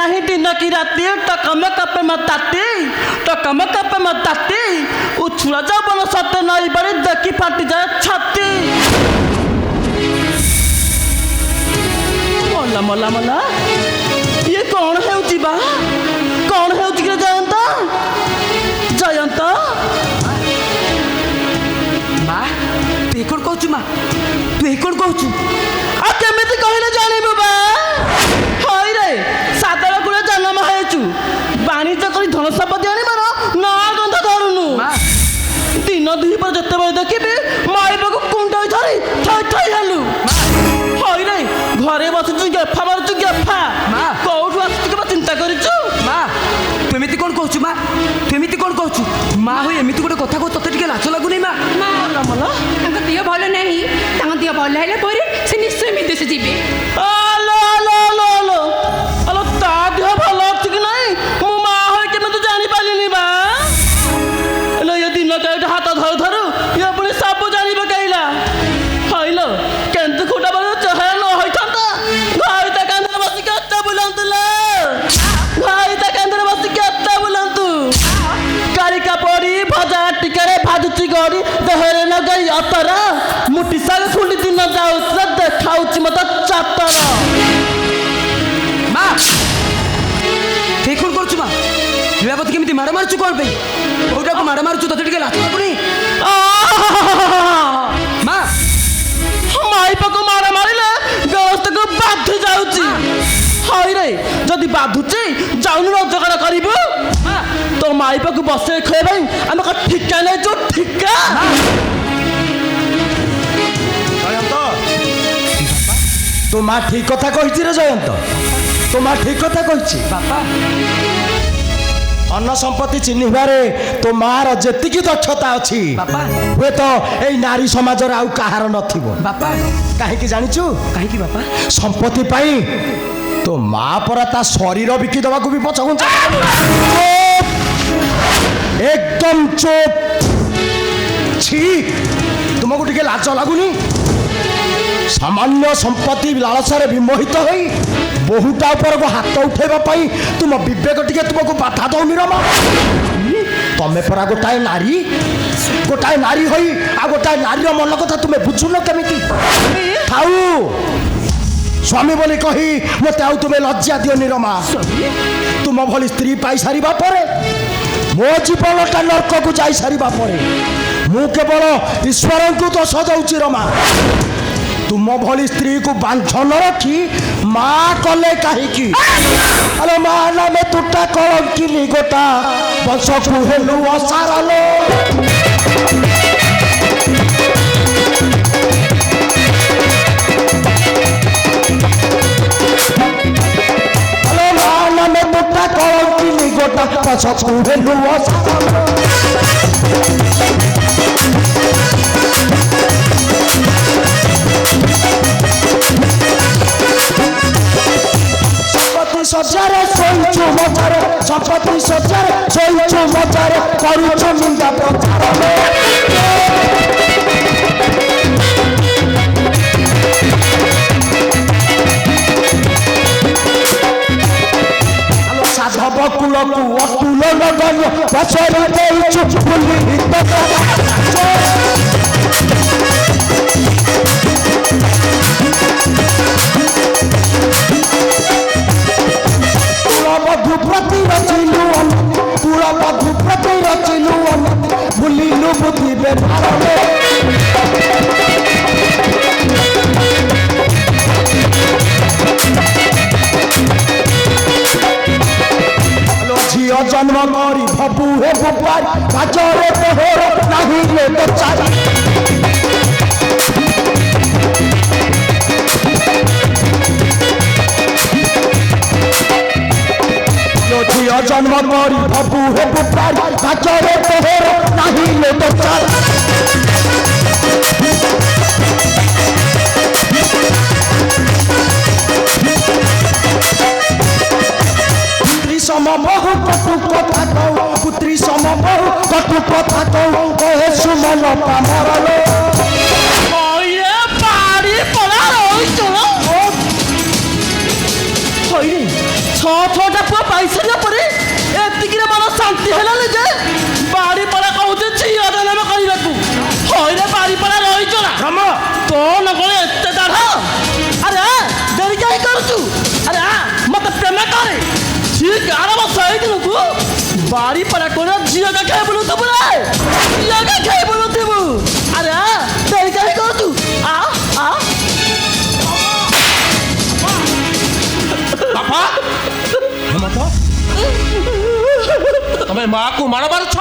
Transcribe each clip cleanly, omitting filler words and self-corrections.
नहीं दिन की राती टकमक पे मत ताती टकमक पे मत ताती उछुड़ा जा बोलो सत्य नहीं बड़ी देखी फाटी जाए छाती मल्ला मल्ला मल्ला ये कौन है बा कौन है जयंत जयंत माँ तु कौन कहू माँ तु कौन कहू आ केमिति कहले जानिबु बा हई रे सादर गुळे जन्म हेचु बाणिज्य करी धन संपत्ति आनिबार ना गंध धरुनु दिन दुही पर जते बेले देखिबे माइबाकु कुंडई धरी थई थई हेलु हई रे घरे बसु गेफा मारु गेफा कोठु आसु के चिंता करिछु माँ तु एमिति कौन कहू माँ तु एमिति कौन कहू माँ हो एमिति गोटे कथा को तते टिके लाज लागुनी माँ माँ मला तांको दिह भल नहीं तांको दिह भल हेले परे से निश्चय विदेश जीवे आलो आलो आलो आलो आलो ता दिह भल अछि कि नहीं मु मां होय के मैं तो जानि पालिनी बा लो ये दिन के हाथ धर धरु ये पुनी सब जानि बकैला हइलो केंतु खुटा बल चहे न होई थाता भाई त कांदर बस के अत्ता बुलंतला भाई त कांदर बस के अत्ता बुलंतु कारिका पड़ी भजा टिकरे भाजुची गड़ी दहरे न गई अतरा मुठी साग खुली दिन जाऊ देखाउची मत चातर माँ ठीक कौन करू माँ लीलावती केमिति माड़ मारुछु कौन पे कोटा को माड़ मारुछु तते टिके लाज लागुनी माँ माई पको मारा मारिले गस्त को बाधु जाउची हई रे जदी बाधुची जाउनु रोजगार करिबु तो माई पको बसे खए भाई हम का ठिका नै जो ठिका जयंत तो माँ ठीक कथा कही रे जयंत तो माँ ठीक कथा कही बापा अन्न संपत्ति चिन्हिबारे तो मार जेतिकी दक्षता अछि बापा हुए तो एई नारी समाज रे आउ काहार नथिबो बापा काहे कि जानिछु काहे की बापा संपत्ति पाई तो माँ परा ता शरीर बिकी दबा को भी पछगुंचा एकदम चुप छी तुमको टिके लाज लागुनी सामान्य संपत्ति लालसारे विमोहित होई बहुटा ऊपर को हाथ उठेबा पाई तुम विवेक टिके तुमको बाधा दौनी रमा तमे परा गोटाए नारी होई आ गोटाए नारी रो मन कथा तुमे बुझुन केमिति थाऊ स्वामी बोली कही मते आउ तुमे लज्जा दियो निरमा तुम भली स्त्री पाई सारिबा परे मो जीवनटा नरक को जाई सारिबा परे मु केवल ईश्वर को दोष दउची रमा तुम भली स्त्री को बांधन रखी माँ कले कहीं अरे माँ नाम तुटा कलंकिनी गोटा बंश को हेलु असारलो अरे माँ नाम तुटा कलंकिनी गोटा बंश को हेलु असारलो सजारे सोइछु मजारे संपत्ति सजारे सोइछु मजारे करूछु निंदा प्रचार आलो साधव कुलकु अतुल नगन पछरे देइछु फुली हित मधु प्रति रचिलु पूरा मधु प्रति रचिलु बुलिलु बुद्धि बेधारे लो झियो जन्म करी भबु हे बुपारी बाजरे तोहर नाही ले तो चारी झियो जन्म करी भबु हे बुपारी बाजरे तोहर नाही ले तो चारी सम बहु कटु कथा कहू पुत्री सम बहु कटु कथा कहू कहे सुमन पामरलो ओये पारी पड़ा रोई चलो होई रे छ छटा କଣ କଣ ଏତେ ଦାଢ଼? ଆରେ ଡେରି କାହିଁ କରୁଛୁ? ଆରେ ମତେ ପ୍ରେମ କରେ। ଠିକ 8 ବର୍ଷ ହେଇଥିଲୁ ବାଡ଼ି ପଡ଼ା করে ଝିଅକା ଖାଇ ବୁଲୁଥିବୁ ରେ, ଝିଅକା ଖାଇ ବୁଲୁଥିବୁ। ଆରେ ଡେରି କାହିଁ କରୁଛୁ? ବାପା ହେମନ୍ତ ତମେ ମାକୁ ମାଡ଼ ମାରୁଛ?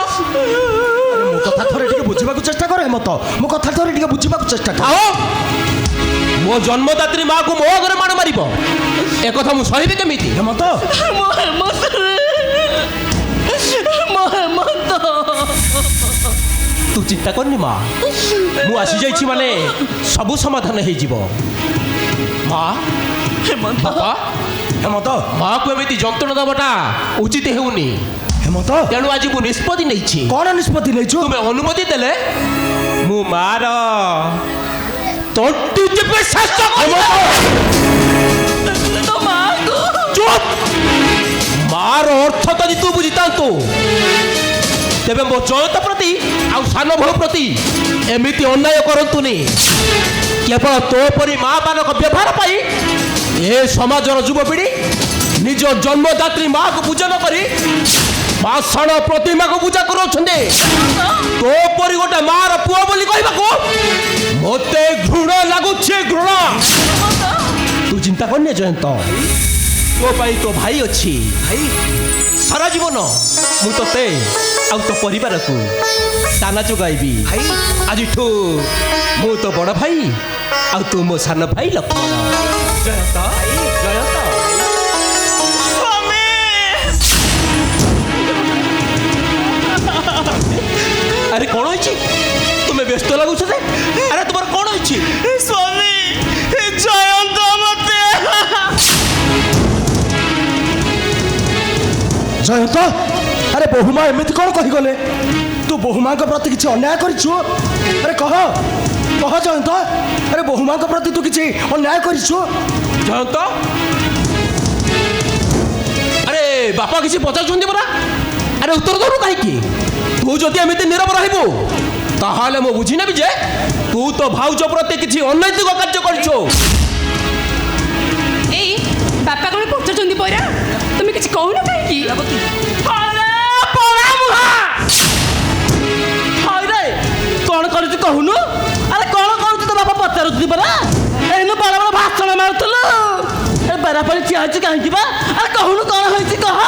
ମୋ କଥା ଥରେ ଟିକେ ବୁଝିବାକୁ ଚେଷ୍ଟା କର ହେମନ୍ତ, ମୋ କଥା ଥରେ ଟିକେ ବୁଝିବାକୁ ଚେଷ୍ଟା କର। ଆଉ ମୋ ଜନ୍ମଦାତ୍ରୀ ମାକୁ ମୋ ଘରେ ମାଡ଼ ମାରିବ, ଏକଥା ମୁଁ ସହିବି କେମିତି? ହେମନ୍ତ ମୋ ହେମନ୍ତ ରେ, ମୋ ହେମନ୍ତ। ତୁ ଚିନ୍ତା କରନି ମା, ମୁଁ ଆସିଯାଇଛି ମାନେ ସବୁ ସମାଧାନ ହେଇଯିବ। ମା ହେମନ୍ତ ବାପା ହେମନ୍ତ ମାକୁ ଏମିତି ଯନ୍ତ୍ରଣା ଦେବାଟା ଉଚିତ ହେଉନି, ହେମନ୍ତ ତେଣୁ ଆଜି ମୁଁ ନିଷ୍ପତ୍ତି ନେଇଛି। କଣ ନିଷ୍ପତ୍ତି ନେଇଛୁ? ତୁମେ ଅନୁମତି ଦେଲେ ମୁଁ ମାର ତଣ୍ଟି ଚିପି ଶେଷ କରିବି। ତୋ ମାକୁ ଚୁପ୍! ମାର ଅର୍ଥ ଯଦି ତୁ ବୁଝିଥାନ୍ତୁ ତେବେ ମୋ ଜୟନ୍ତ ପ୍ରତି ଆଉ ସାନ ବୋହୂ ପ୍ରତି ଏମିତି ଅନ୍ୟାୟ କରନ୍ତୁନି। କେବଳ ତୋ ପରି ମା ମାନଙ୍କ ବ୍ୟବହାର ପାଇଁ ଏ ସମାଜର ଯୁବପିଢ଼ି ନିଜ ଜନ୍ମଦାତ୍ରୀ ମାକୁ ପୂଜା ନ କରି ପାଷାଣ ପ୍ରତିମାକୁ ପୂଜା କରୁଛନ୍ତି। ତୋ ପରି ଗୋଟେ ମାର ପୁଅ ବୋଲି କହିବାକୁ ମୋତେ ଘୃଣା ଲାଗୁଛି, ଘୃଣା। ତୁ ଚିନ୍ତା କରନି ଜୟନ୍ତ, ତୋ ପାଇଁ ତୋ ଭାଇ ଅଛି। ଭାଇ ସାରା ଜୀବନ ମୁଁ ତୋତେ ଆଉ ତୋ ପରିବାରକୁ ଦାନା ଯୋଗାଇବି। ଭାଇ ଆଜିଠୁ ମୁଁ ତୋ ବଡ଼ ଭାଇ ଆଉ ତୁ ମୋ ସାନ ଭାଇ ଲକ୍ଷ୍ମଣ। ଜୟନ୍ତ ଜୟନ୍ତ আরে কোন হয়েছে? তুমি ব্যস্ত লাগুছ যে? আরে তোমার কোন হয়েছে? স্বামী জয়ন্ত মতে জয়ন্ত আরে বহুমা এମିତି କଣ କହିଗଲେ? ତୁ ବହୁମାଙ୍କ ପ୍ରତି କିଛି ଅନ୍ୟାୟ କରିଛୁ? ଆରେ କହ କହ ଜୟନ୍ତ, ଆରେ ବହୁମାଙ୍କ ପ୍ରତି ତୁ କିଛି ଅନ୍ୟାୟ କରିଛୁ? জয়ন্ত আরে বাপা কিছু পচারুଛନ୍ତି পরা। আরে উত্তর দেবু কাহিকি? তু যদি এমিতি নীরব রহিবু তাহলে মু বুঝি নেবি যে তু তো ভাউজ প্রতি কিছু অনৈতিক কার্য করছো। এই বাপা কোন পচারুଛନ୍ତି পରା, তুমি কিছু কହୁନ କାହିଁକି? আরে পড়া মুহা হাইরে কোন করছি কহুনু? আরে কোন করছি তো বাপা পচারুছি পরা। এইনু বড় বড় ভাষণ মারুথলু, এ বেড়া পড়ি ঠিয়া হইছি কাহিଁକି বা? আরে কহুনু কোন হইছি কহ।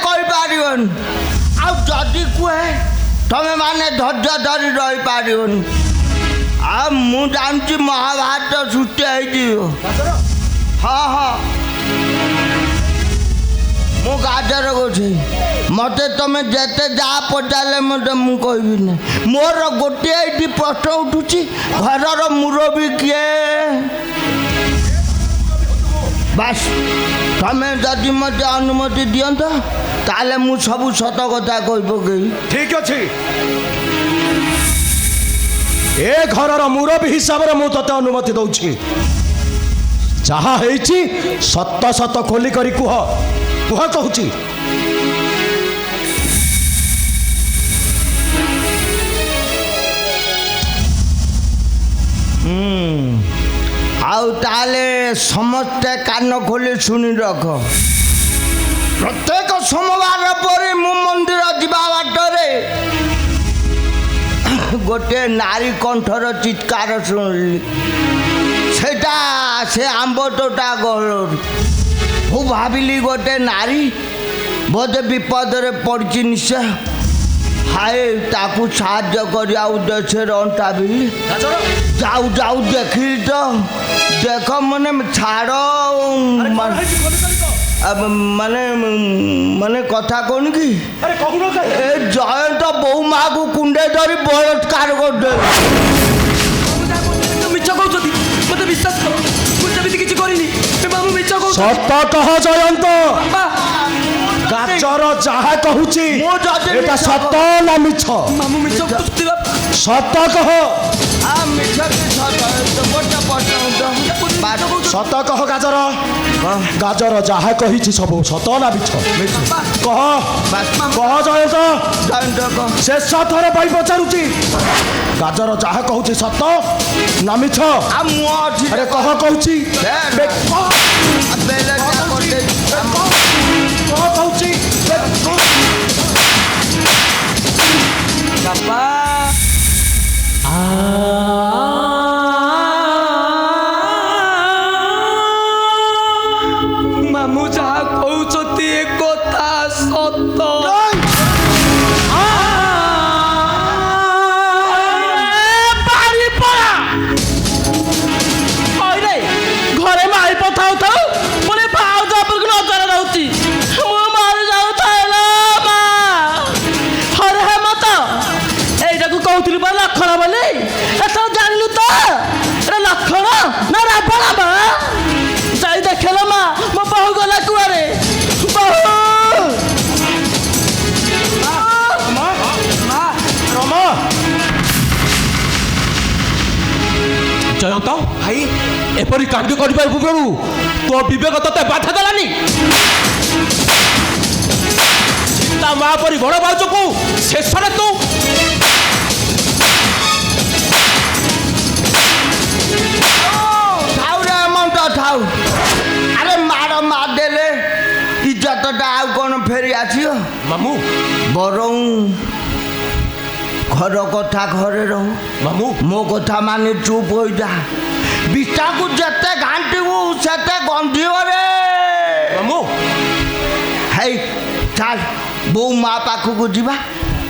କହିପାରିବନି ଆଉ ଯଦି କୁହେ ତମେ ମାନେ ଧୈର୍ଯ୍ୟ ଧରି ରହିପାରିବନି। ଆଉ ମୁଁ ଜାଣିଛି ମହାଭାରତ ସୃଷ୍ଟି ହେଇଯିବ। ହଁ ହଁ ମୁଁ ଗାଜର କହୁଛି, ମୋତେ ତମେ ଯେତେ ଯାହା ପଚାରିଲେ ମୋତେ ମୁଁ କହିବିନି। ମୋର ଗୋଟିଏ ଏଇଠି ପ୍ରଶ୍ନ ଉଠୁଛି, ଘରର ମୁରବୀ କିଏ? ବାସ୍ ତମେ ଯଦି ମୋତେ ଅନୁମତି ଦିଅନ୍ତ ତାହେଲେ ମୁଁ ସବୁ ସତ କଥା କହି ପକେଇବି। ଠିକ ଅଛି, ଏ ଘରର ମୁରବୀ ହିସାବରେ ମୁଁ ତତେ ଅନୁମତି ଦଉଛି। ଯାହା ହେଇଛି ସତ ସତ ଖୋଲି କରି କୁହ, କୁହ କହୁଛି। ଆଉ ତାହେଲେ ସମସ୍ତେ କାନ ଖୋଲି ଶୁଣି ରଖ। ପ୍ରତ୍ୟେକ ସୋମବାର ପରେ ମୁଁ ମନ୍ଦିର ଯିବା ବାଟରେ ଗୋଟିଏ ନାରୀ କଣ୍ଠର ଚିତ୍କାର ଶୁଣିଲି। ସେଟା ସେ ଆମ୍ବ ତୋଟା ଗହଳରୁ। ମୁଁ ଭାବିଲି ଗୋଟେ ନାରୀ ବୋଧେ ବିପଦରେ ପଡ଼ିଛି ନିଶ୍ଚୟ। ହାଏ ତାକୁ ସାହାଯ୍ୟ କରିବା ଉଦ୍ଦେଶ୍ୟରେ ଅଣ୍ଟା ଭିଲି ଯାଉ ଯାଉ ଦେଖିଲି ତ ଦେଖ ମାନେ ଛାଡ଼ ମାନେ ମାନେ କଥା କହୁନି କି ଏ ଜୟନ୍ତ ବୋଉ ମାଆକୁ କୁଣ୍ଡେ ଧରି ବଳାତ୍କାର କରିଦେବେ। ମିଛ କହୁଛନ୍ତି, ମୋତେ ବିଶ୍ୱାସ କର, ମୁଁ ସେମିତି କିଛି କରିନି। ମୁଁ ମିଛ କହୁଛି। ସତ କହ ଜୟନ୍ତ। ବାପା ଗାଜର ଯାହା କହୁଛି ମୁଁ ଯଦି ଏଟା ମିଛ ସତ ନା ମିଛ ମାମୁଁ ମିଛ କହୁଛନ୍ତି ବାପା। ସତ କହ ମିଛ କି ସତ ଗୋଟେ ପ୍ରଶ୍ନ ସତ କହ ଗାଜର ଗାଜର ଯାହା କହିଛି ସବୁ ସତ ନା ମିଛ କହ କହ ଜୟନ୍ତ ଶେଷ ଥର ପାଇଁ ପଚାରୁଛି ଗାଜର ଯାହା କହୁଛି ସତ ନା ମିଛ ମୁଁ ଅଛି ଆରେ କହ କହୁଛି ବେ କହ ବେଲେ କହ କହୁଛି ବେ କହ। ବାପା ମାମୁଁ ଯାହା କହୁଛନ୍ତି ଏ କଥା ସତ। ଘରେ ମାଇ ପଥାଉ ଥାଉ ପୁଣି ଭାଉଜ ଉପରକୁ ନଜର ରହୁଛି ମୁଁ ମାରି ଯାଉଥାଏ ଲୋ ମା। ହରେ ହେମନ୍ତ ଏଇଟାକୁ କହୁଥିଲି ପା ଲକ୍ଷଣ ବୋଲି ଏଥର ଜାଣିଲୁ ତ ଏଟା ଲକ୍ଷଣ ନା ରାବଣ ମା। ଯାଇ ଦେଖେଲ ମା ମୋ ବୋହୁ ଗଲା କୁଆରେ ବୋହୁ ରମା ଜୟନ୍ତ ଭାଇ ଏପରି କାଣ୍ଡ କରିବା ପୂର୍ବରୁ ତୋ ବିବେକ ତତେ ବାଧା ଦେଲାନି? ତା ମା ପରି ବଡ଼ ଭାଉଜକୁ ଶେଷରେ ତୁ ଥାଉ ରେ ମନ୍ତ ଥାଉ ଆରେ ମାଡ଼ ମାରିଦେଲେ ଇଜ୍ଜତଟା ଆଉ କ'ଣ ଫେରି ଆସିବ ମାମୁଁ ବରଂ ଘର କଥା ଘରେ ରହୁ ମାମୁଁ ମୋ କଥା ମାନେ ଚୁପ୍ ହୋଇଯା ବିଟାକୁ ଯେତେ ଘାଣ୍ଟିବୁ ସେତେ ଗନ୍ଧିବ ରେ ମାମୁଁ ହେଇ ଚାଲ ବୋଉ ମା ପାଖକୁ ଯିବା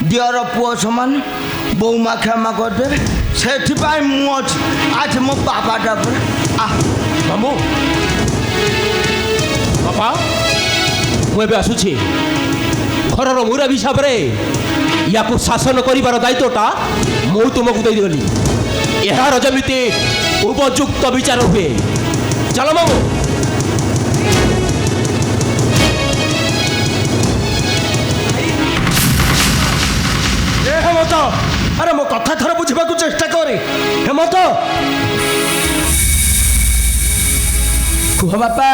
ଦିଅର ପୁଅ ସମାନ ବୋଉ ମା କ୍ଷମା କରିଦେବେ ସେଥିପାଇଁ ମୁଁ ଅଛି ଆଜି ମୋ ବାପାଟା ପରେ ମାମୁଁ ବାପା ମୁଁ ଏବେ ଆସୁଛି ଘରର ମୁରବୀ ହିସାବରେ ୟାକୁ ଶାସନ କରିବାର ଦାୟିତ୍ୱଟା ମୁଁ ତୁମକୁ ଦେଇଦେଲି ଏହାର ଯେମିତି ଉପଯୁକ୍ତ ବିଚାର ହୁଏ। ଚାଲ ମାମୁଁ। ଏ ହେମନ୍ତ ଆରେ ମୋ କଥା ଥରେ ବୁଝିବାକୁ ଚେଷ୍ଟା କରେ ହେମନ୍ତ କୁହ ବାପା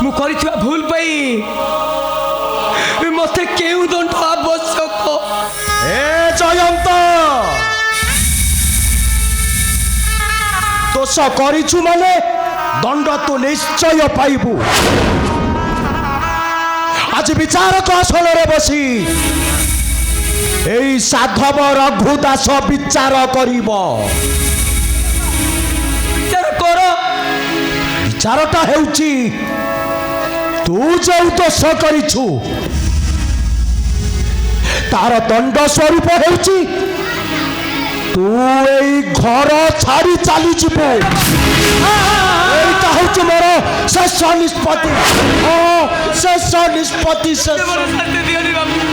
ମୁଁ କରିଥିବା ଭୁଲ ପାଇଁ ମତେ କେଉଁ ଦଣ୍ଡ ଆବଶ୍ୟକ? ଏ ଜୟନ୍ତ ଦୋଷ କରିଛୁ ମାନେ ଦଣ୍ଡ ତୁ ନିଶ୍ଚୟ ପାଇବୁ। ଆଜି ବିଚାରକ ଆସନରେ ବସି ଏଇ ସାଧବ ରଘୁ ଦାସ ବିଚାର କରିବ। ବିଚାର କର। ବିଚାରଟା ହେଉଛି ତୁ ଯେଉଁ ଦୋଷ କରିଛୁ ତାର ଦଣ୍ଡ ସ୍ୱରୂପ ହେଉଛି ତୁ ଏଇ ଘର ଛାଡ଼ି ଚାଲିଯିବୁ। ଏଇଟା ହେଉଛି ମୋର ଶେଷ ନିଷ୍ପତ୍ତି। ହଁ ଶେଷ ନିଷ୍ପତ୍ତି ଶେଷ। ଶାନ୍ତି ଦିଅନି ବାପା।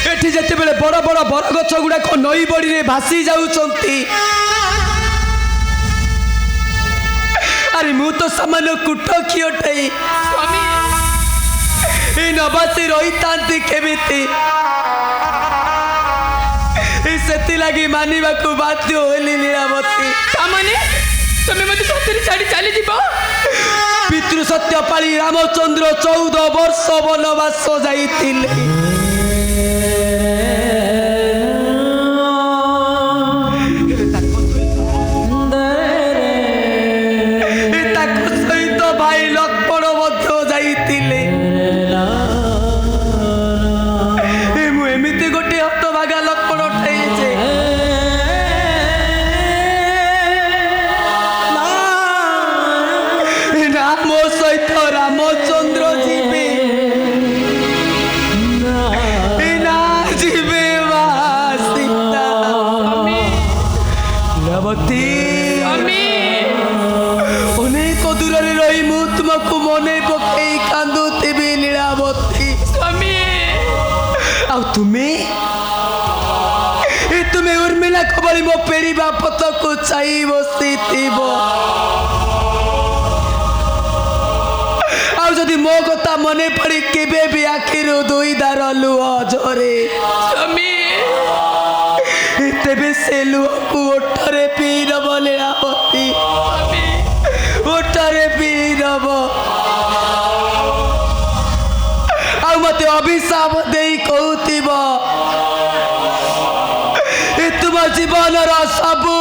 ଏଠି ଯେତେବେଳେ ବଡ଼ ବଡ଼ ବରଗଛ ଗୁଡାକ ନଈ ବଡ଼ିରେ ଭାସି ଯାଉଛନ୍ତି ଆରେ ମୁଁ ତ ସାମାନ୍ୟ କୁଟକି ଅଟେ ଏଇ ନବାସୀ ରହିଥାନ୍ତି କେମିତି? ସେଥିଲାଗି ମାନିବାକୁ ବାଧ୍ୟ ହେଲି ଲୀଳାବତୀ। ତାମାନେ ତମେ ମତେ ସତରେ ଛାଡ଼ି ଚାଲିଯିବ? ପିତୃ ସତ୍ୟ ପାଳି ରାମଚନ୍ଦ୍ର 14 ବର୍ଷ ବନବାସ ଯାଇଥିଲେ। ତାଙ୍କ ସହିତ ଭାଇ ଲକ୍ଷ୍ମଣ ମଧ୍ୟ ଯାଇଥିଲେ। ମୁଁ ଏମିତି ଗୋଟେ ହତଭାଗା ଲକ୍ଷ୍ମଣ ଠାଇ ଯେ ମୋ ସହିତ ରାମଚନ୍ଦ୍ର ଯିବେ ନା ଯିବେ ମା ସୀତା? ଲୀଳାବତୀ ଅନେକ ଦୂରରେ ରହି ମୁଁ ତୁମକୁ ମନେ ପକେଇ କାନ୍ଦୁଥିବି ଲୀଳାବତୀ। ଆଉ ତୁମେ ଉର୍ମିଲା ଭଳି ମୋ ଫେରିବା ପଥକୁ ଚାହିଁ ବସିଥିବ। ଆଉ ଯଦି ମୋ କଥା ମନେ ପଡି କେବେ ବି ଆଖିରୁ ଦୁଇ ଧାର ଲୁହ ଝରେ ତେବେ ସେ ଲୁହକୁ ଓଠରେ ପିଇ ନବ ଲୀଳାବତୀ, ଓଠରେ ପିଇ ନବ। ଆଉ ମତେ ଅଭିଶାପ ଦେଇ କହୁଥିବ ତୁମ ଜୀବନର ସବୁ